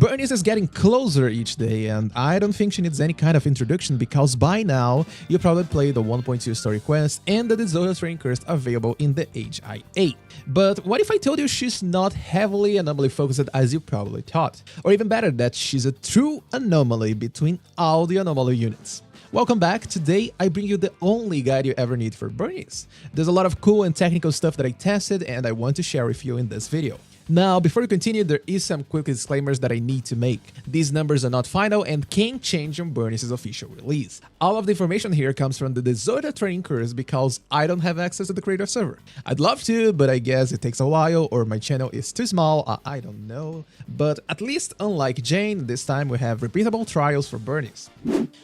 Burnice is getting closer each day, and I don't think she needs any kind of introduction because by now you probably played the 1.2 story quest and the Zone Training Curse available in the HIA. But what if I told you she's not heavily anomaly focused as you probably thought? Or even better, that she's a true anomaly between all the anomaly units. Welcome back. Today I bring you the only guide you ever need for Burnice. There's a lot of cool and technical stuff that I tested and I want to share with you in this video. Now, before we continue, there is some quick disclaimers that I need to make. These numbers are not final and can change on Burnice's official release. All of the information here comes from the Zone Training Curse because I don't have access to the creator server. I'd love to, but I guess it takes a while or my channel is too small, I don't know. But at least unlike Jane, this time we have repeatable trials for Burnice.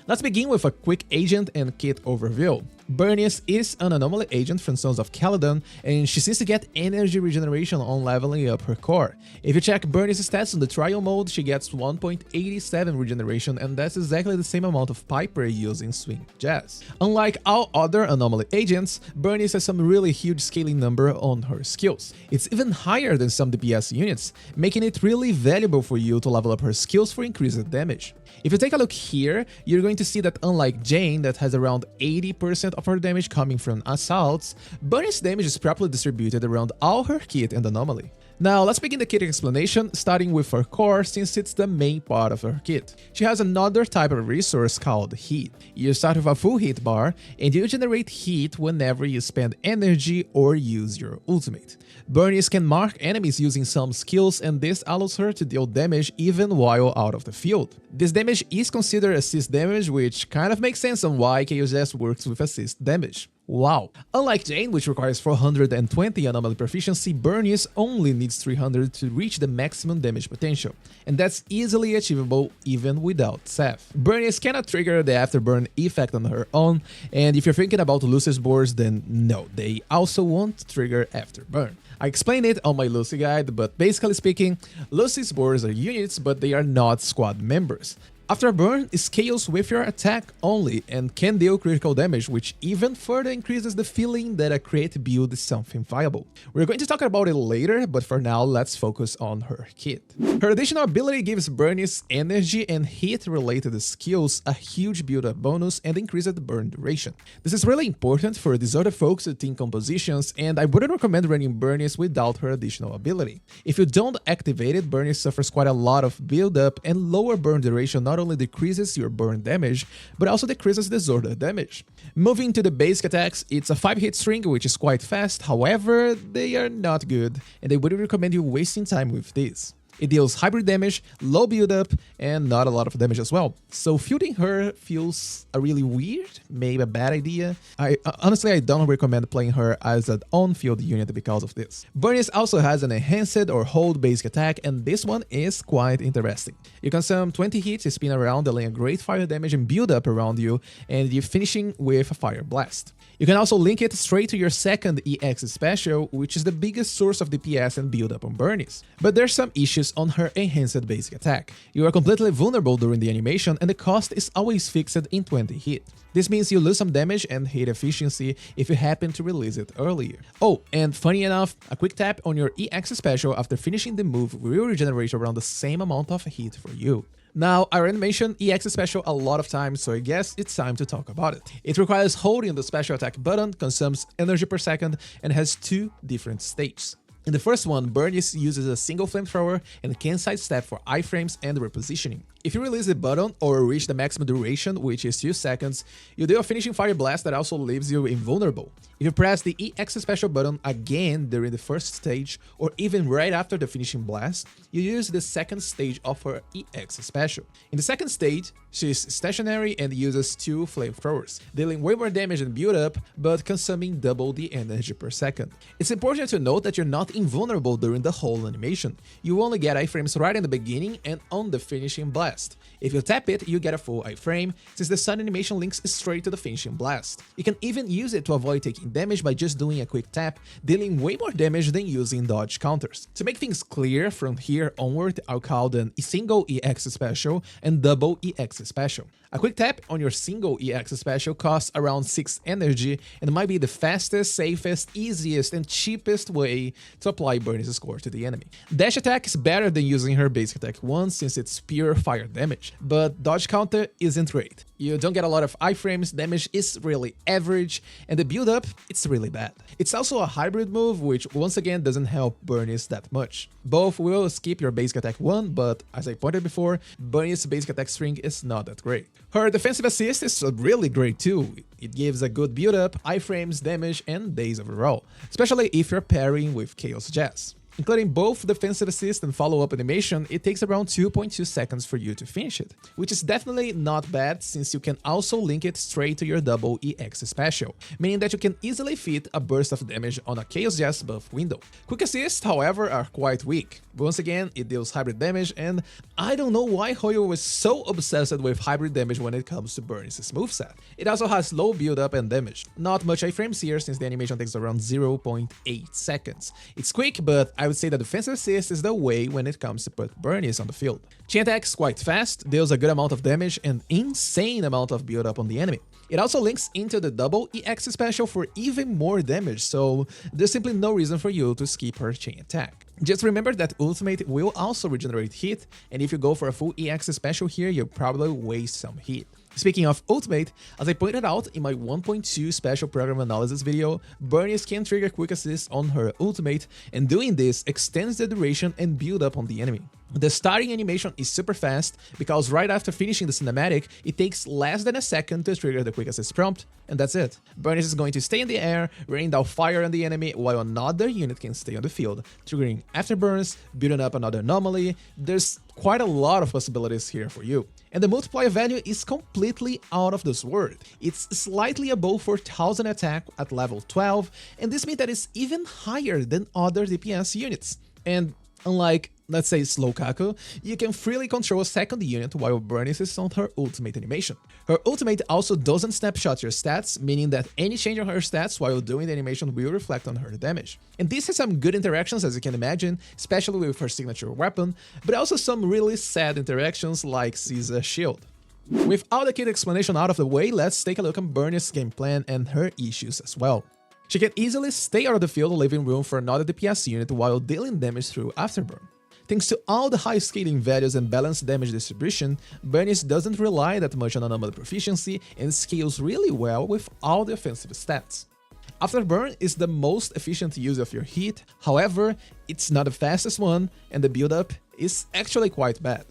Let's begin with a quick agent and kit overview. Burnice is an anomaly agent from Sons of Caledon, and she seems to get energy regeneration on leveling up her core. If you check Burnice's stats on the trial mode, she gets 1.87 regeneration, and that's exactly the same amount of Piper using Swing Jazz. Unlike all other anomaly agents, Burnice has some really huge scaling number on her skills. It's even higher than some DPS units, making it really valuable for you to level up her skills for increased damage. If you take a look here, you're going to see that unlike Jane, that has around 80% of her damage coming from assaults, Burnice's damage is properly distributed around all her kit and anomaly. Now, let's begin the kit explanation, starting with her core since it's the main part of her kit. She has another type of resource called heat. You start with a full heat bar, and you generate heat whenever you spend energy or use your ultimate. Burnice can mark enemies using some skills, and this allows her to deal damage even while out of the field. This damage is considered assist damage, which kind of makes sense on why KOS works with assist damage. Wow. Unlike Jane, which requires 420 anomaly proficiency, Burnice only needs 300 to reach the maximum damage potential, and that's easily achievable even without Seth. Burnice cannot trigger the afterburn effect on her own, and if you're thinking about Lucy's spores, then no, they also won't trigger afterburn. I explained it on my Lucy guide, but basically speaking, Lucy's spores are units, but they are not squad members. After a burn, it scales with your attack only and can deal critical damage, which even further increases the feeling that a crit build is something viable. We're going to talk about it later, but for now, let's focus on her kit. Her additional ability gives Burnice energy and heat-related skills a huge build-up bonus and increased burn duration. This is really important for these other focused team compositions, and I wouldn't recommend running Burnice without her additional ability. If you don't activate it, Burnice suffers quite a lot of build-up and lower burn duration not only decreases your burn damage, but also decreases the Zone damage. Moving to the basic attacks, it's a 5-hit string, which is quite fast, however, they are not good, and I wouldn't recommend you wasting time with this. It deals hybrid damage, low build-up, and not a lot of damage as well. So fielding her feels really weird, maybe a bad idea. Honestly, I don't recommend playing her as an on-field unit because of this. Burnice also has an enhanced or hold basic attack, and this one is quite interesting. You consume 20 hits, spin around, dealing a great fire damage and build-up around you, and you're finishing with a fire blast. You can also link it straight to your second EX special, which is the biggest source of DPS and build-up on Burnice. But there's some issues on her enhanced basic attack. You are completely vulnerable during the animation, and the cost is always fixed in 20 hit. This means you lose some damage and hit efficiency if you happen to release it earlier. Oh, and funny enough, a quick tap on your EX special after finishing the move will regenerate around the same amount of hit for you. Now, I already mentioned EX special a lot of times, so I guess it's time to talk about it. It requires holding the special attack button, consumes energy per second, and has 2 different stages. In the first one, Burnice uses a single flamethrower and can sidestep for iframes and repositioning. If you release the button or reach the maximum duration, which is 2 seconds, you do a finishing fire blast that also leaves you invulnerable. If you press the EX special button again during the first stage, or even right after the finishing blast, you use the second stage of her EX special. In the second stage, she's stationary and uses 2 flamethrowers, dealing way more damage and build-up, but consuming double the energy per second. It's important to note that you're not invulnerable during the whole animation. You only get iframes right in the beginning and on the finishing blast. If you tap it, you get a full iframe, since the sun animation links straight to the finishing blast. You can even use it to avoid taking damage by just doing a quick tap, dealing way more damage than using dodge counters. To make things clear, from here onward, I'll call them a single EX special and double EX special. A quick tap on your single EX special costs around 6 energy and might be the fastest, safest, easiest, and cheapest way to to apply Burnice's core to the enemy. Dash attack is better than using her basic attack once since it's pure fire damage, but dodge counter isn't great. You don't get a lot of iframes, damage is really average, and the build up, it's really bad. It's also a hybrid move, which once again doesn't help Burnice that much. Both will skip your basic attack 1, but as I pointed before, Burnice's basic attack string is not that great. Her defensive assist is really great too. It gives a good build up, iframes, damage, and days overall, especially if you're pairing with Chaos Jazz. Including both defensive assist and follow-up animation, it takes around 2.2 seconds for you to finish it, which is definitely not bad since you can also link it straight to your double EX special, meaning that you can easily fit a burst of damage on a Chaos Jazz buff window. Quick assists, however, are quite weak. Once again, it deals hybrid damage, and I don't know why Hoyo was so obsessed with hybrid damage when it comes to Burnice's moveset. It also has low build-up and damage. Not much iframes here since the animation takes around 0.8 seconds. It's quick, but I would say that defensive assist is the way when it comes to put Burnice on the field. Chain attack is quite fast, deals a good amount of damage and insane amount of build up on the enemy. It also links into the double EX special for even more damage, so there's simply no reason for you to skip her chain attack. Just remember that ultimate will also regenerate hit, and if you go for a full EX special here, you'll probably waste some hit. Speaking of ultimate, as I pointed out in my 1.2 special program analysis video, Burnice can trigger quick assist on her ultimate, and doing this extends the duration and build up on the enemy. The starting animation is super fast, because right after finishing the cinematic, it takes less than a second to trigger the quick assist prompt, and that's it. Burnice is going to stay in the air, rain down fire on the enemy, while another unit can stay on the field, triggering afterburns, building up another anomaly. There's quite a lot of possibilities here for you. And the multiplier value is completely out of this world. It's slightly above 4000 attack at level 12, and this means that it's even higher than other DPS units. And unlike, let's say, Slowkaku, you can freely control a second unit while Burnice is on her ultimate animation. Her ultimate also doesn't snapshot your stats, meaning that any change on her stats while doing the animation will reflect on her damage. And this has some good interactions, as you can imagine, especially with her signature weapon, but also some really sad interactions like Caesar's shield. With all the kid explanation out of the way, let's take a look at Burnice's game plan and her issues as well. She can easily stay out of the field, leaving room for another DPS unit while dealing damage through Afterburn. Thanks to all the high scaling values and balanced damage distribution, Burnice doesn't rely that much on anomaly proficiency and scales really well with all the offensive stats. Afterburn is the most efficient use of your heat, however, it's not the fastest one, and the build-up is actually quite bad.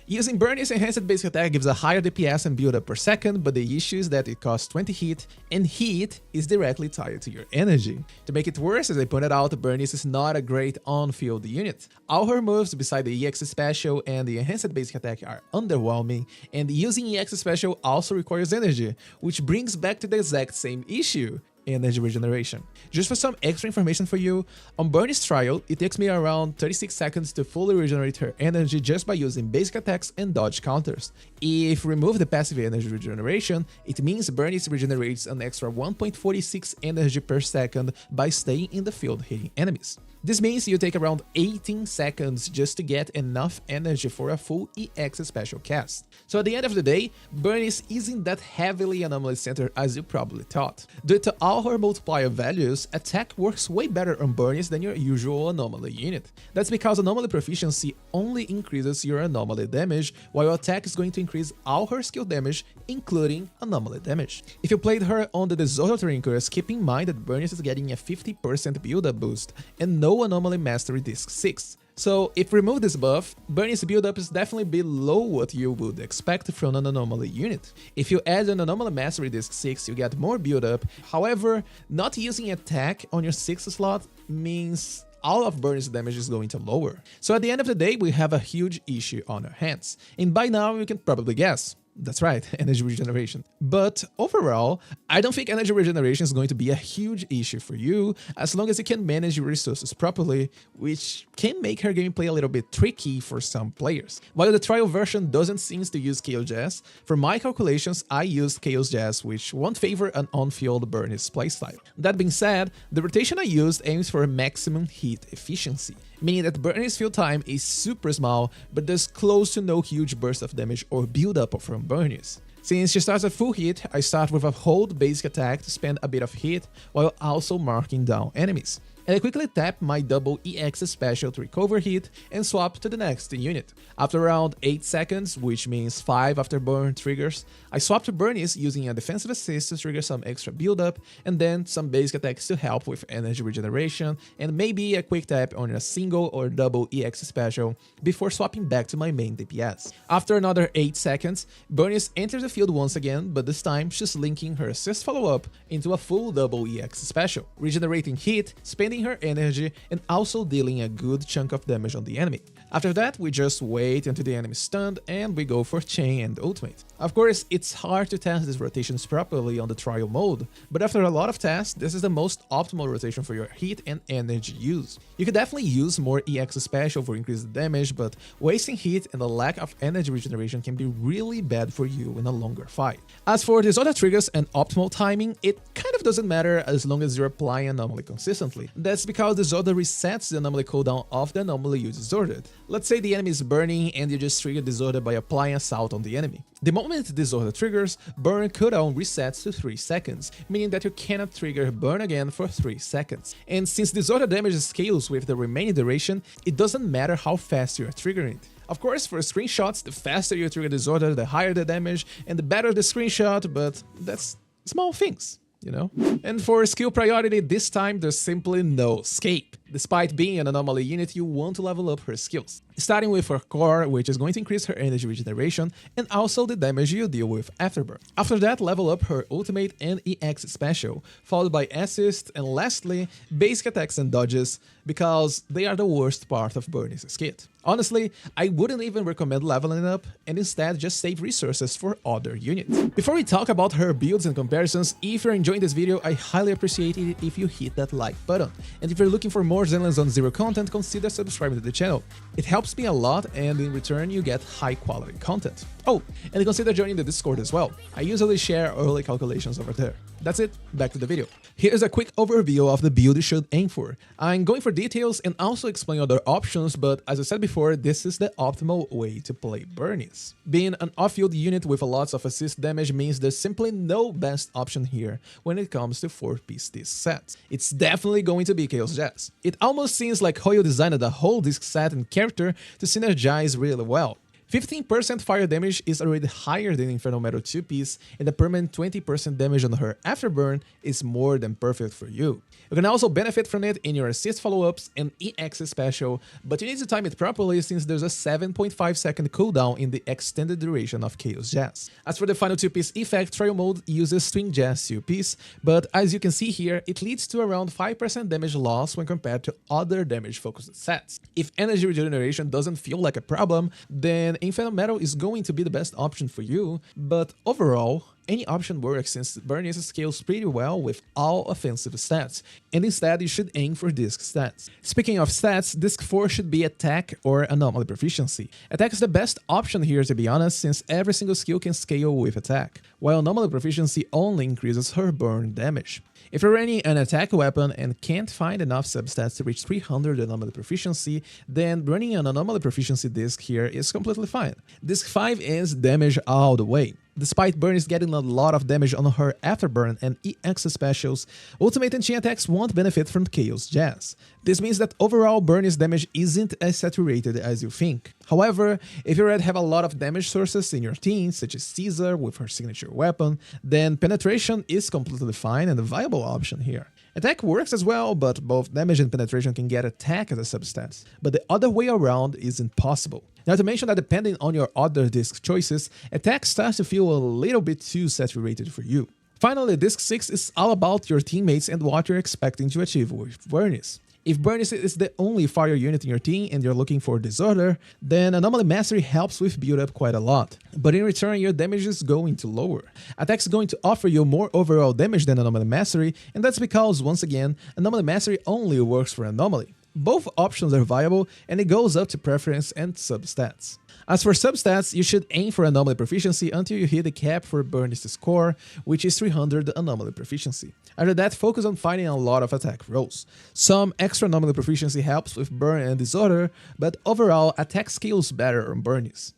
Using Burnice enhanced basic attack gives a higher DPS and build up per second, but the issue is that it costs 20 hit, and heat is directly tied to your energy. To make it worse, as I pointed out, Burnice is not a great on-field unit. All her moves beside the EX special and the enhanced basic attack are underwhelming, and using EX special also requires energy, which brings back to the exact same issue: energy regeneration. Just for some extra information for you, on Burnice trial, it takes me around 36 seconds to fully regenerate her energy just by using basic attacks and dodge counters. If remove the passive energy regeneration, it means Burnice regenerates an extra 1.46 energy per second by staying in the field hitting enemies. This means you take around 18 seconds just to get enough energy for a full EX special cast. So at the end of the day, Burnice isn't that heavily anomaly centered as you probably thought. Due to all her multiplier values, attack works way better on Burnice than your usual anomaly unit. That's because anomaly proficiency only increases your anomaly damage, while attack is going to increase all her skill damage, including anomaly damage. If you played her on the Desultory curse, keep in mind that Burnice is getting a 50% build-up boost and no Anomaly Mastery Disc 6. So if remove this buff, Burnice build-up is definitely below what you would expect from an Anomaly unit. If you add an Anomaly Mastery Disc 6, you get more build-up. However, not using attack on your 6th slot means all of Burnice's damage is going to lower. So at the end of the day, we have a huge issue on our hands. And by now, you can probably guess. That's right, energy regeneration. But overall, I don't think energy regeneration is going to be a huge issue for you, as long as you can manage your resources properly, which can make her gameplay a little bit tricky for some players. While the trial version doesn't seem to use Chaos Jazz, for my calculations I used Chaos Jazz, which won't favor an on-field Burnice playstyle. That being said, the rotation I used aims for maximum hit efficiency, meaning that Burnice field time is super small, but there's close to no huge burst of damage or build-up from Burnice. Since she starts at full hit, I start with a hold basic attack to spend a bit of hit while also marking down enemies. and I quickly tap my double EX special to recover hit and swap to the next unit. After around 8 seconds, which means 5 after burn triggers, I swap to Burnice using a defensive assist to trigger some extra build-up, and then some basic attacks to help with energy regeneration, and maybe a quick tap on a single or double EX special before swapping back to my main DPS. After another 8 seconds, Burnice enters the field once again, but this time she's linking her assist follow-up into a full double EX special, regenerating hit, spending her energy, and also dealing a good chunk of damage on the enemy. After that, we just wait until the enemy is stunned and we go for chain and ultimate. Of course, it's hard to test these rotations properly on the trial mode, but after a lot of tests, this is the most optimal rotation for your hit and energy use. You could definitely use more EX special for increased damage, but wasting hit and the lack of energy regeneration can be really bad for you in a longer fight. As for these other triggers and optimal timing, it kind of doesn't matter as long as you're applying Anomaly consistently. That's because Disorder resets the Anomaly cooldown of the Anomaly you disordered. Let's say the enemy is burning and you just trigger Disorder by applying Assault on the enemy. The moment Disorder triggers, burn cooldown resets to 3 seconds, meaning that you cannot trigger burn again for 3 seconds. And since Disorder damage scales with the remaining duration, it doesn't matter how fast you are triggering it. Of course, for screenshots, the faster you trigger Disorder, the higher the damage, and the better the screenshot, but that's small things, you know? And for skill priority, this time there's simply no escape. Despite being an Anomaly unit, you want to level up her skills. Starting with her core, which is going to increase her energy regeneration, and also the damage you deal with afterburn. After that, level up her ultimate and EX special, followed by assist, and lastly, basic attacks and dodges, because they are the worst part of Burnice's kit. Honestly, I wouldn't even recommend leveling up, and instead just save resources for other units. Before we talk about her builds and comparisons, if you're enjoying this video, I highly appreciate it if you hit that like button. And if you're looking for more Zenless Zone Zero content, consider subscribing to the channel. It helps me a lot, and in return you get high quality content. Oh, and consider joining the Discord as well. I usually share early calculations over there. That's it, back to the video. Here's a quick overview of the build you should aim for. I'm going for details and also explain other options, but as I said before, this is the optimal way to play Burnice. Being an off-field unit with lots of assist damage means there's simply no best option here when it comes to 4-piece disc sets. It's definitely going to be Chaos Jazz. It almost seems like how you designed the whole disc set and character to synergize really well. 15% fire damage is already higher than Infernal Metal 2-piece, and the permanent 20% damage on her afterburn is more than perfect for you. You can also benefit from it in your assist follow-ups and EX special, but you need to time it properly since there's a 7.5 second cooldown in the extended duration of Chaos Jazz. As for the final 2-piece effect, Trial Mode uses Swing Jazz 2-piece, but as you can see here, it leads to around 5% damage loss when compared to other damage-focused sets. If energy regeneration doesn't feel like a problem, then Infernal Metal is going to be the best option for you, but overall, any option works since Burnice scales pretty well with all offensive stats, and instead you should aim for disc stats. Speaking of stats, disc 4 should be attack or anomaly proficiency. Attack is the best option here, to be honest, since every single skill can scale with attack, while anomaly proficiency only increases her burn damage. If you're running an attack weapon and can't find enough substats to reach 300 anomaly proficiency, then running an anomaly proficiency disc here is completely fine. Disc 5 is damage all the way. Despite Burnice getting a lot of damage on her afterburn and EX specials, ultimate and chain attacks won't benefit from Chaos Jazz. This means that overall Burnice damage isn't as saturated as you think. However, if you already have a lot of damage sources in your team, such as Caesar with her signature weapon, then penetration is completely fine and a viable option here. Attack works as well, but both damage and penetration can get attack as a substats, but the other way around isn't possible. Not to mention that depending on your other disc choices, attack starts to feel a little bit too saturated for you. Finally, disc 6 is all about your teammates and what you're expecting to achieve with Burnice. If Burnice is the only fire unit in your team and you're looking for Disorder, then Anomaly Mastery helps with build-up quite a lot. But in return, your damage is going to lower. Attack is going to offer you more overall damage than Anomaly Mastery, and that's because, once again, Anomaly Mastery only works for Anomaly. Both options are viable, and it goes up to preference and substats. As for substats, you should aim for Anomaly Proficiency until you hit the cap for Burnice's core, which is 300 Anomaly Proficiency. After that, focus on finding a lot of attack rolls. Some extra Anomaly Proficiency helps with Burn and Disorder, but overall, attack scales better on Burnice.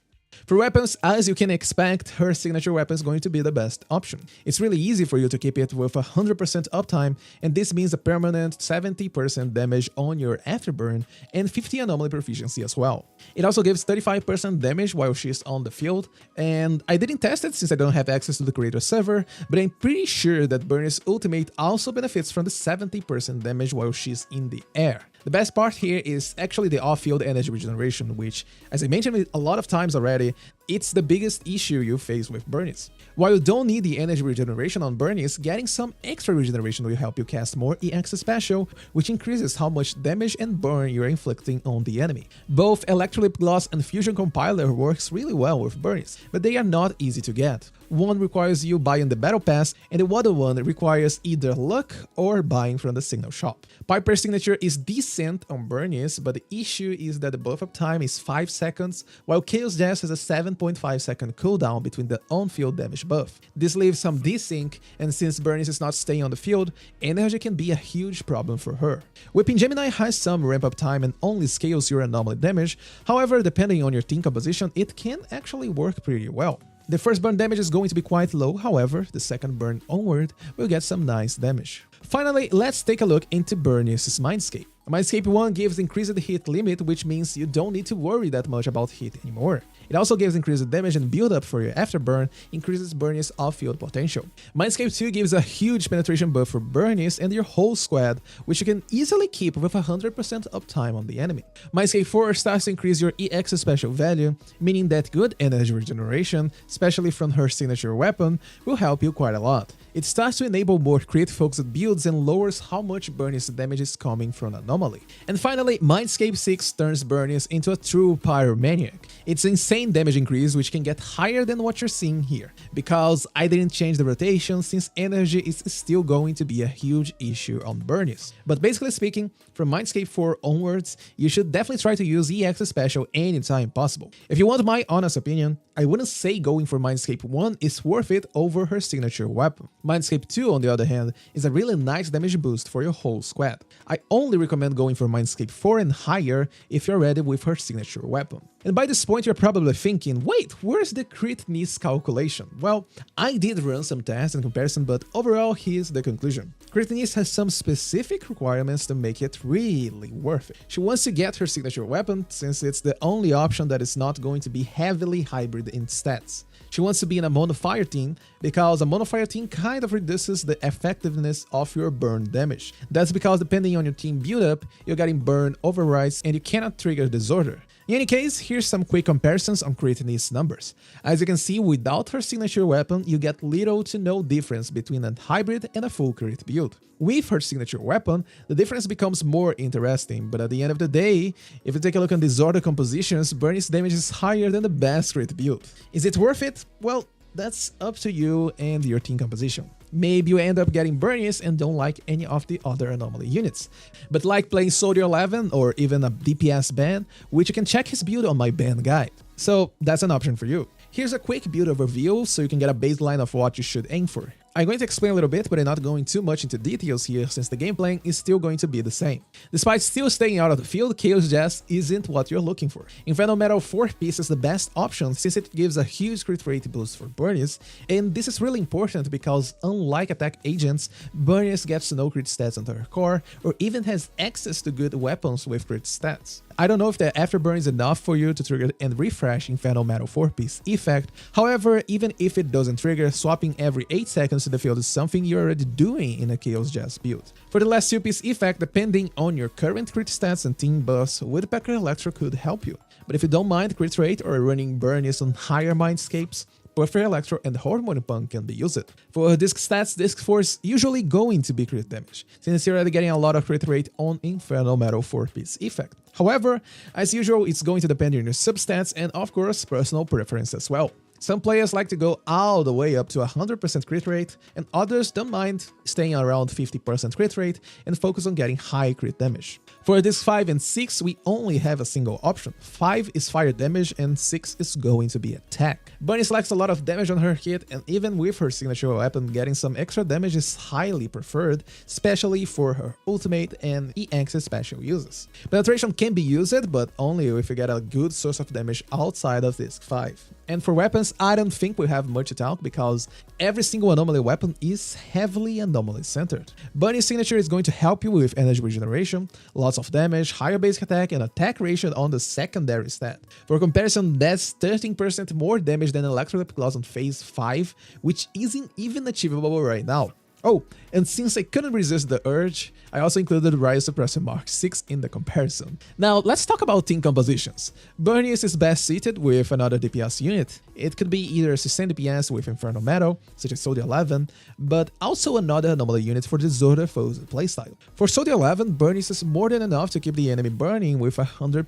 For weapons, as you can expect, her signature weapon is going to be the best option. It's really easy for you to keep it with 100% uptime, and this means a permanent 70% damage on your afterburn and 50 anomaly proficiency as well. It also gives 35% damage while she's on the field, and I didn't test it since I don't have access to the creator server, but I'm pretty sure that Burnice ultimate also benefits from the 70% damage while she's in the air. The best part here is actually the off-field energy regeneration, which, as I mentioned a lot of times already, it's the biggest issue you face with Burnice. While you don't need the energy regeneration on Burnice, getting some extra regeneration will help you cast more EX special, which increases how much damage and burn you're inflicting on the enemy. Both Electrolip Gloss and Fusion Compiler works really well with Burnice, but they are not easy to get. One requires you buying the Battle Pass, and the other one requires either luck or buying from the Signal Shop. Piper's signature is decent on Burnice, but the issue is that the buff-up time is 5 seconds, while Chaos Jazz has a 7.5 second cooldown between the on-field damage buff. This leaves some desync, and since Burnice is not staying on the field, energy can be a huge problem for her. Whipping Gemini has some ramp-up time and only scales your anomaly damage, however, depending on your team composition, it can actually work pretty well. The first burn damage is going to be quite low, however, the second burn onward will get some nice damage. Finally, let's take a look into Burnice's Mindscape. Mindscape 1 gives increased hit limit, which means you don't need to worry that much about hit anymore. It also gives increased damage and build-up for your afterburn, increases Burnice's off-field potential. Mindscape 2 gives a huge penetration buff for Burnice and your whole squad, which you can easily keep with 100% uptime on the enemy. Mindscape 4 starts to increase your EX special value, meaning that good energy regeneration, especially from her signature weapon, will help you quite a lot. It starts to enable more crit-focused builds and lowers how much Burnice damage is coming from Anomaly. And finally, Mindscape 6 turns Burnice into a true pyromaniac. It's insane damage increase, which can get higher than what you're seeing here, because I didn't change the rotation since energy is still going to be a huge issue on Burnice. But basically speaking, from Mindscape 4 onwards, you should definitely try to use EX special anytime possible. If you want my honest opinion, I wouldn't say going for Mindscape 1 is worth it over her signature weapon. Mindscape 2, on the other hand, is a really nice damage boost for your whole squad. I only recommend going for Mindscape 4 and higher if you're ready with her signature weapon. And by this point, you're probably thinking, wait, where's the Critnice calculation? Well, I did run some tests in comparison, but overall, here's the conclusion. Critnice has some specific requirements to make it really worth it. She wants to get her signature weapon, since it's the only option that is not going to be heavily hybrid in stats. She wants to be in a monofire team, because a monofire team kind of reduces the effectiveness of your burn damage. That's because depending on your team build-up, you're getting burn overrides and you cannot trigger disorder. In any case, here's some quick comparisons on Critnice's numbers. As you can see, without her signature weapon, you get little to no difference between a hybrid and a full crit build. With her signature weapon, the difference becomes more interesting, but at the end of the day, if you take a look on disorder compositions, Burnice damage is higher than the best crit build. Is it worth it? Well, that's up to you and your team composition. Maybe you end up getting Burnice and don't like any of the other Anomaly units, but like playing Soldier 11 or even a DPS band, which you can check his build on my band guide. So that's an option for you. Here's a quick build overview so you can get a baseline of what you should aim for. I'm going to explain a little bit, but I'm not going too much into details here since the game plan is still going to be the same. Despite still staying out of the field, Chaos Jazz isn't what you're looking for. Inferno Metal 4-piece is the best option since it gives a huge crit rate boost for Burnice, and this is really important because unlike attack agents, Burnice gets no crit stats onto her core or even has access to good weapons with crit stats. I don't know if the afterburn is enough for you to trigger and refresh Inferno Metal 4-piece effect, however, even if it doesn't trigger, swapping every 8 seconds to the field is something you're already doing in a Chaos Jazz build. For the last 2-piece effect, depending on your current crit stats and team buffs, Woodpecker Electro could help you. But if you don't mind crit rate or running Burnice on higher Mindscapes, Buffer Electro and Hormone Punk can be used. For disc stats, disc force usually going to be crit damage, since you're already getting a lot of crit rate on Inferno Metal 4-piece effect. However, as usual, it's going to depend on your substats and of course personal preference as well. Some players like to go all the way up to 100% crit rate, and others don't mind staying around 50% crit rate and focus on getting high crit damage. For disc 5 and 6, we only have a single option. 5 is fire damage and 6 is going to be attack. Burnice likes a lot of damage on her hit, and even with her signature weapon, getting some extra damage is highly preferred, especially for her ultimate and EX special uses. Penetration can be used, but only if you get a good source of damage outside of disc 5. And for weapons, I don't think we have much to talk because every single anomaly weapon is heavily anomaly centered. Burnice's signature is going to help you with energy regeneration, lots of damage, higher basic attack, and attack ratio on the secondary stat. For comparison, that's 13% more damage than Electrolip Gloss on phase 5, which isn't even achievable right now. Oh, and since I couldn't resist the urge, I also included Riot Suppressor Mark 6 in the comparison. Now, let's talk about team compositions. Burnice is best suited with another DPS unit. It could be either sustained DPS with Infernal Metal, such as Soldier 11, but also another Anomaly unit for Disorder Foes playstyle. For Soldier 11, Burnice is more than enough to keep the enemy burning with 100%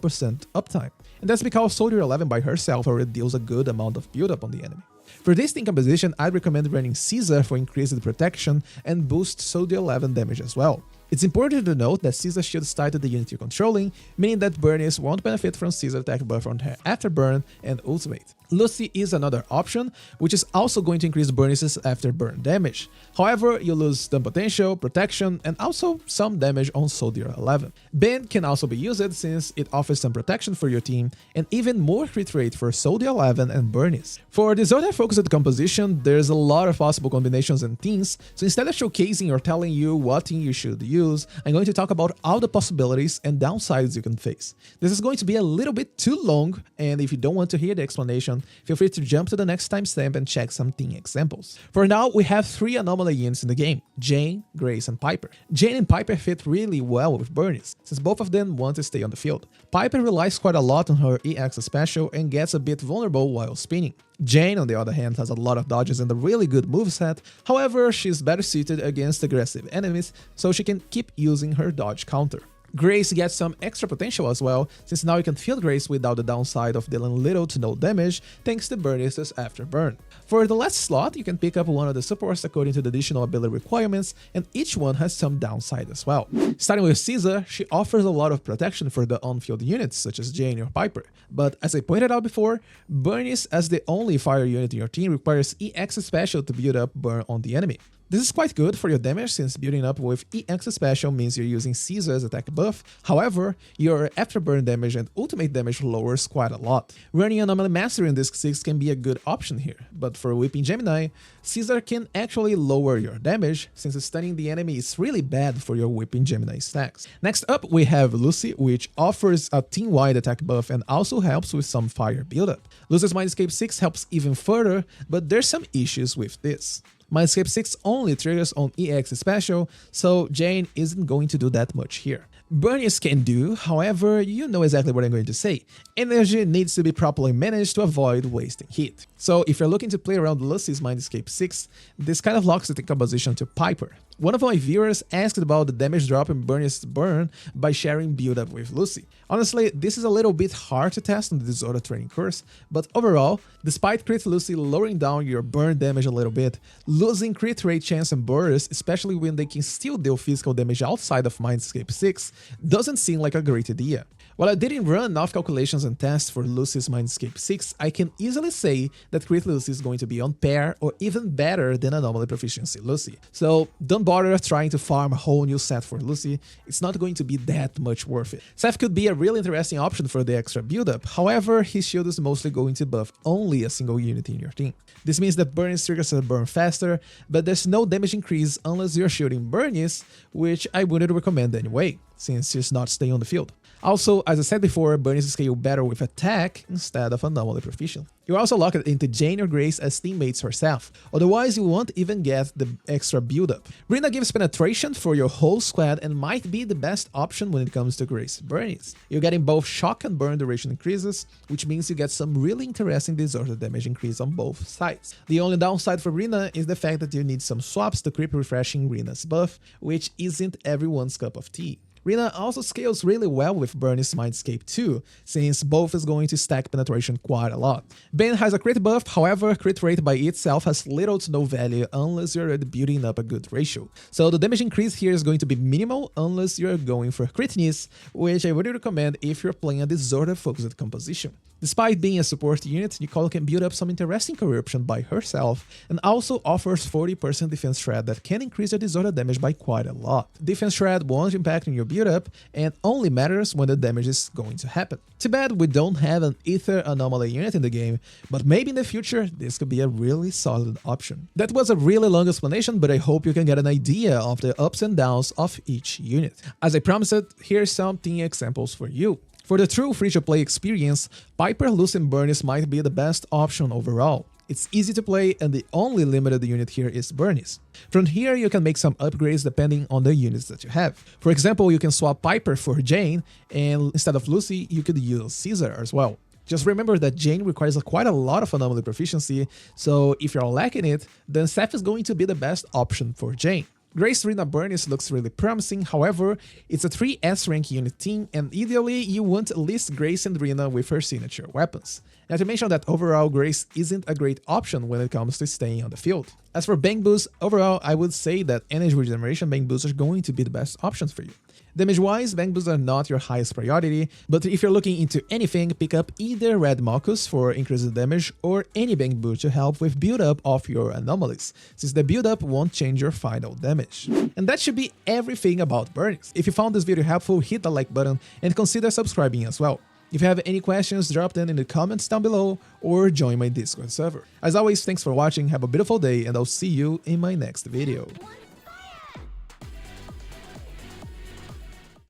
uptime. And that's because Soldier 11 by herself already deals a good amount of build-up on the enemy. For this team composition, I'd recommend running Caesar for increased protection and boost Soldier 11 damage as well. It's important to note that Caesar shields tied to the unit you're controlling, meaning that Burnice won't benefit from Caesar attack buff on her afterburn and ultimate. Lucy is another option, which is also going to increase Burnice's afterburn damage. However, you lose stun potential, protection, and also some damage on Soldier 11. Ben can also be used since it offers some protection for your team and even more crit rate for Soldier 11 and Burnice. For disorder-focused composition, there's a lot of possible combinations and teams, so instead of showcasing or telling you what team you should use, I'm going to talk about all the possibilities and downsides you can face. This is going to be a little bit too long, and if you don't want to hear the explanation, feel free to jump to the next timestamp and check some team examples. For now, we have 3 anomaly units in the game: Jane, Grace, and Piper. Jane and Piper fit really well with Burnice, since both of them want to stay on the field. Piper relies quite a lot on her EX special and gets a bit vulnerable while spinning. Jane, on the other hand, has a lot of dodges and a really good moveset, however, she's better suited against aggressive enemies, so she can keep using her dodge counter. Grace gets some extra potential as well, since now you can field Grace without the downside of dealing little to no damage thanks to Burnice's afterburn. For the last slot, you can pick up one of the supports according to the additional ability requirements, and each one has some downside as well. Starting with Caesar, she offers a lot of protection for the on-field units such as Jane or Piper, but as I pointed out before, Burnice as the only fire unit in your team requires EX special to build up burn on the enemy. This is quite good for your damage since building up with EX special means you're using Caesar's attack buff, however, your afterburn damage and ultimate damage lowers quite a lot. Running Anomaly Mastery in Disc 6 can be a good option here, but for Whipping Gemini, Caesar can actually lower your damage since stunning the enemy is really bad for your Whipping Gemini stacks. Next up, we have Lucy, which offers a team-wide attack buff and also helps with some fire buildup. Lucy's Mindscape 6 helps even further, but there's some issues with this. Mindscape 6 only triggers on EX special, so Jane isn't going to do that much here. Burnice can do, however, you know exactly what I'm going to say. Energy needs to be properly managed to avoid wasting heat. So if you're looking to play around Lucy's Mindscape 6, this kind of locks the composition to Piper. One of my viewers asked about the damage drop in Burnice's burn by sharing build up with Lucy. Honestly, this is a little bit hard to test on the Disorder training course, but overall, despite Crit Lucy lowering down your burn damage a little bit, losing crit rate chance and burst, especially when they can still deal physical damage outside of Mindscape 6, doesn't seem like a great idea. While I didn't run enough calculations and tests for Lucy's Mindscape 6, I can easily say that Crit Lucy is going to be on par or even better than Anomaly Proficiency Lucy. So don't bother trying to farm a whole new set for Lucy, it's not going to be that much worth it. Seth could be a really interesting option for the extra build-up, however, his shield is mostly going to buff only a single unit in your team. This means that Burnice triggers a burn faster, but there's no damage increase unless you're shielding Burnice, which I wouldn't recommend anyway, since she's not staying on the field. Also, as I said before, Burnice scale better with attack instead of Anomaly Proficient. You're also locked into Jane or Grace as teammates herself, otherwise you won't even get the extra build-up. Rina gives penetration for your whole squad and might be the best option when it comes to Grace Burnice. You're getting both shock and burn duration increases, which means you get some really interesting disorder damage increase on both sides. The only downside for Rina is the fact that you need some swaps to keep refreshing Rina's buff, which isn't everyone's cup of tea. Rina also scales really well with Burnice Mindscape too, since both is going to stack penetration quite a lot. Ben has a crit buff, however, crit rate by itself has little to no value unless you're already building up a good ratio. So the damage increase here is going to be minimal unless you're going for Critnice, which I would recommend if you're playing a disorder-focused composition. Despite being a support unit, Nicole can build up some interesting corruption by herself and also offers 40% defense shred that can increase your disorder damage by quite a lot. Defense shred won't impact on your build up and only matters when the damage is going to happen. Too bad we don't have an Ether Anomaly unit in the game, but maybe in the future this could be a really solid option. That was a really long explanation, but I hope you can get an idea of the ups and downs of each unit. As I promised, here's some team examples for you. For the true free-to-play experience, Piper, Lucy, and Burnice might be the best option overall. It's easy to play and the only limited unit here is Burnice. From here you can make some upgrades depending on the units that you have. For example, you can swap Piper for Jane, and instead of Lucy you could use Caesar as well. Just remember that Jane requires quite a lot of anomaly proficiency, so if you're lacking it, then Seth is going to be the best option for Jane. Grace, Rina, Burnice looks really promising, however, it's a 3S rank unit team and ideally you want at least Grace and Rina with her signature weapons. Not to mention that overall Grace isn't a great option when it comes to staying on the field. As for Bangboos, overall I would say that energy regeneration Bangboos are going to be the best options for you. Damage-wise, Bangboos are not your highest priority, but if you're looking into anything, pick up either Red Malchus for increased damage or any Bangboos to help with build-up of your anomalies, since the build-up won't change your final damage. And that should be everything about Burnice. If you found this video helpful, hit the like button and consider subscribing as well. If you have any questions, drop them in the comments down below or join my Discord server. As always, thanks for watching, have a beautiful day, and I'll see you in my next video.